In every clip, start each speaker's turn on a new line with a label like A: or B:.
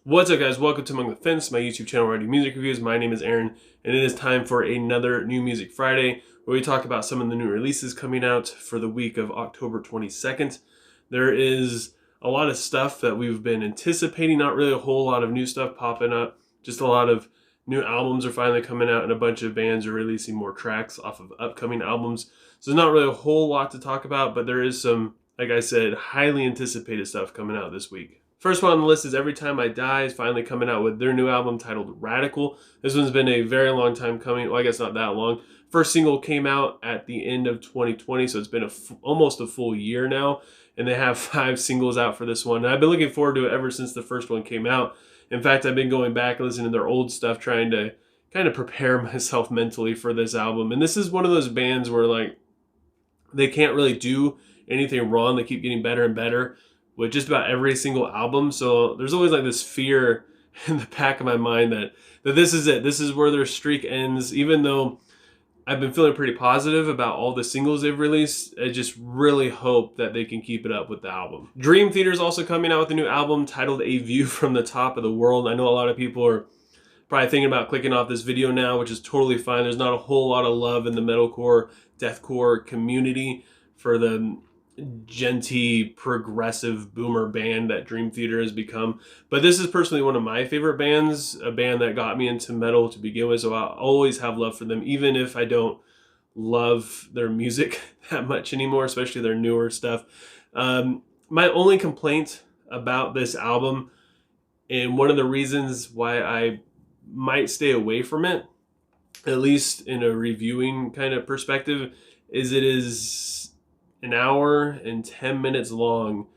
A: What's up, guys? Welcome to Among the Fence, my YouTube channel where I do music reviews. My name is Aaron, and it is time for another New Music Friday, where we talk about some of the new releases coming out for the week of October 22nd. There is a lot of stuff that we've been anticipating, not really a whole lot of new stuff popping up, just a lot of new albums are finally coming out, and a bunch of bands are releasing more tracks off of upcoming albums. So there's not really a whole lot to talk about, but there is some, like I said, highly anticipated stuff coming out this week. First one on the list is Every Time I Die is finally coming out with their new album titled Radical. This one's been a very long time coming. Well, I guess not that long. First single came out at the end of 2020, so it's been almost a full year now. And they have 5 singles out for this one. And I've been looking forward to it ever since the first one came out. In fact, I've been going back and listening to their old stuff, trying to kind of prepare myself mentally for this album. And this is one of those bands where, like, they can't really do anything wrong. They keep getting better and better with just about every single album. So there's always like this fear in the back of my mind that this is it. This is where their streak ends. Even though I've been feeling pretty positive about all the singles they've released, I just really hope that they can keep it up with the album. Dream Theater is also coming out with a new album titled A View from the Top of the World. I know a lot of people are probably thinking about clicking off this video now, which is totally fine. There's not a whole lot of love in the metalcore, deathcore community for the genty, progressive boomer band that Dream Theater has become. But this is personally one of my favorite bands, a band that got me into metal to begin with, so I'll always have love for them, even if I don't love their music that much anymore, especially their newer stuff. My only complaint about this album, and one of the reasons why I might stay away from it, at least in a reviewing kind of perspective, is it is an hour and 10 minutes long,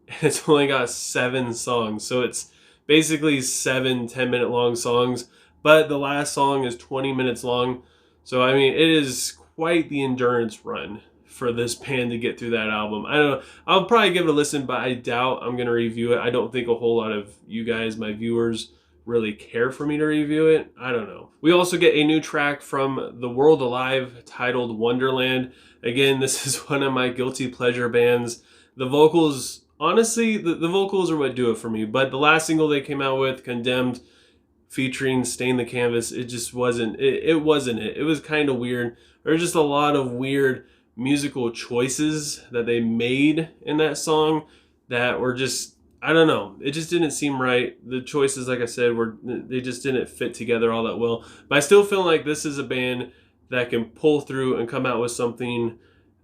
A: and it's only got 7 songs. So it's basically 7 10-minute long songs, but the last song is 20 minutes long. So I mean, it is quite the endurance run for this band to get through that album. I don't know, I'll probably give it a listen, but I doubt I'm gonna review it. I don't think a whole lot of you guys, my viewers, really care for me to review it. I don't know. We also get a new track from The World Alive titled Wonderland. Again, this is one of my guilty pleasure bands. The vocals, honestly, the vocals are what do it for me. But the last single they came out with, Condemned, featuring Stain the Canvas, it just wasn't, it wasn't it. It was kind of weird. There's just a lot of weird musical choices that they made in that song that were just, I don't know. It just didn't seem right. The choices, like I said, they just didn't fit together all that well. But I still feel like this is a band that can pull through and come out with something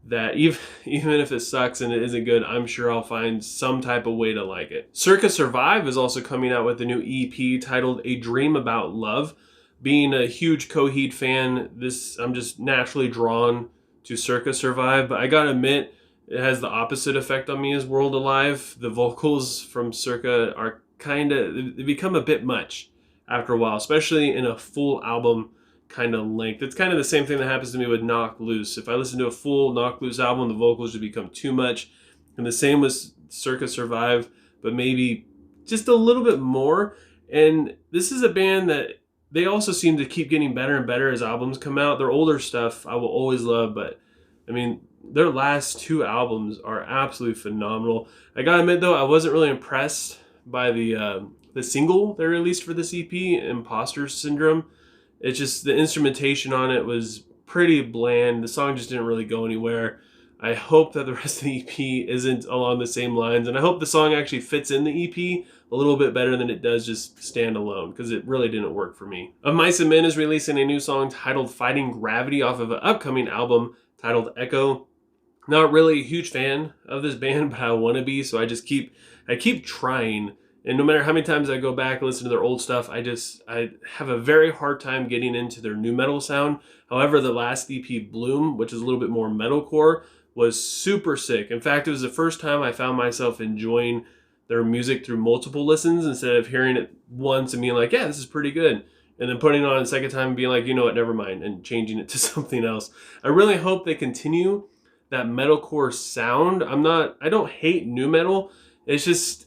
A: that even if it sucks and it isn't good, I'm sure I'll find some type of way to like it. Circa Survive is also coming out with a new EP titled A Dream About Love. Being a huge Coheed fan, I'm just naturally drawn to Circa Survive, but I gotta admit, it has the opposite effect on me as World Alive. The vocals from Circa are they become a bit much after a while, especially in a full album kind of length. It's kind of the same thing that happens to me with Knocked Loose. If I listen to a full Knocked Loose album, the vocals would become too much. And the same with Circa Survive, but maybe just a little bit more. And this is a band that they also seem to keep getting better and better as albums come out. Their older stuff I will always love, but I mean, their last 2 albums are absolutely phenomenal. I gotta admit though, I wasn't really impressed by the single they released for this EP, Imposter Syndrome. It's just the instrumentation on it was pretty bland. The song just didn't really go anywhere. I hope that the rest of the EP isn't along the same lines, and I hope the song actually fits in the EP a little bit better than it does just stand alone, because it really didn't work for me. Of Mice and Men is releasing a new song titled Fighting Gravity off of an upcoming album titled Echo. Not really a huge fan of this band, but I want to be, so I keep trying. And no matter how many times I go back and listen to their old stuff, I have a very hard time getting into their new metal sound. However, the last EP, Bloom, which is a little bit more metalcore, was super sick. In fact, it was the first time I found myself enjoying their music through multiple listens instead of hearing it once and being like, yeah, this is pretty good, and then putting it on a second time and being like, you know what, never mind, and changing it to something else. I really hope they continue that metalcore sound. I don't hate new metal. It's just,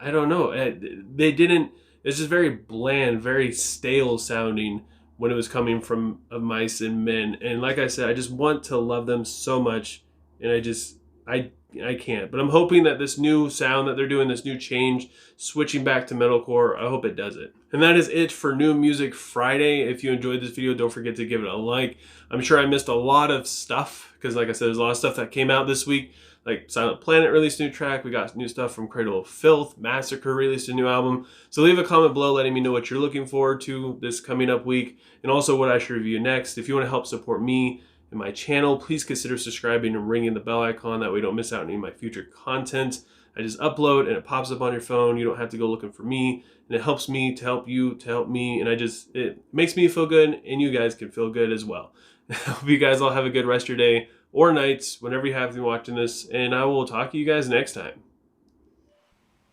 A: I don't know. It's just very bland, very stale sounding when it was coming from Of Mice and Men. And like I said, I just want to love them so much. And I I can't. But I'm hoping that this new sound that they're doing, this new change, switching back to metalcore, I hope it does it. And that is it for New Music Friday. If you enjoyed this video, don't forget to give it a like. I'm sure I missed a lot of stuff because, like I said, there's a lot of stuff that came out this week. Like Silent Planet released a new track. We got new stuff from Cradle of Filth. Massacre released a new album. So leave a comment below letting me know what you're looking forward to this coming up week, and also what I should review next. If you want to help support me and my channel, please consider subscribing and ringing the bell icon. That way you don't miss out on any of my future content. I just upload and it pops up on your phone. You don't have to go looking for me, and it helps me to help you to help me, and it makes me feel good, and you guys can feel good as well. I hope you guys all have a good rest of your day or nights whenever you have been watching this, and I will talk to you guys next time.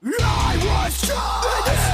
B: I was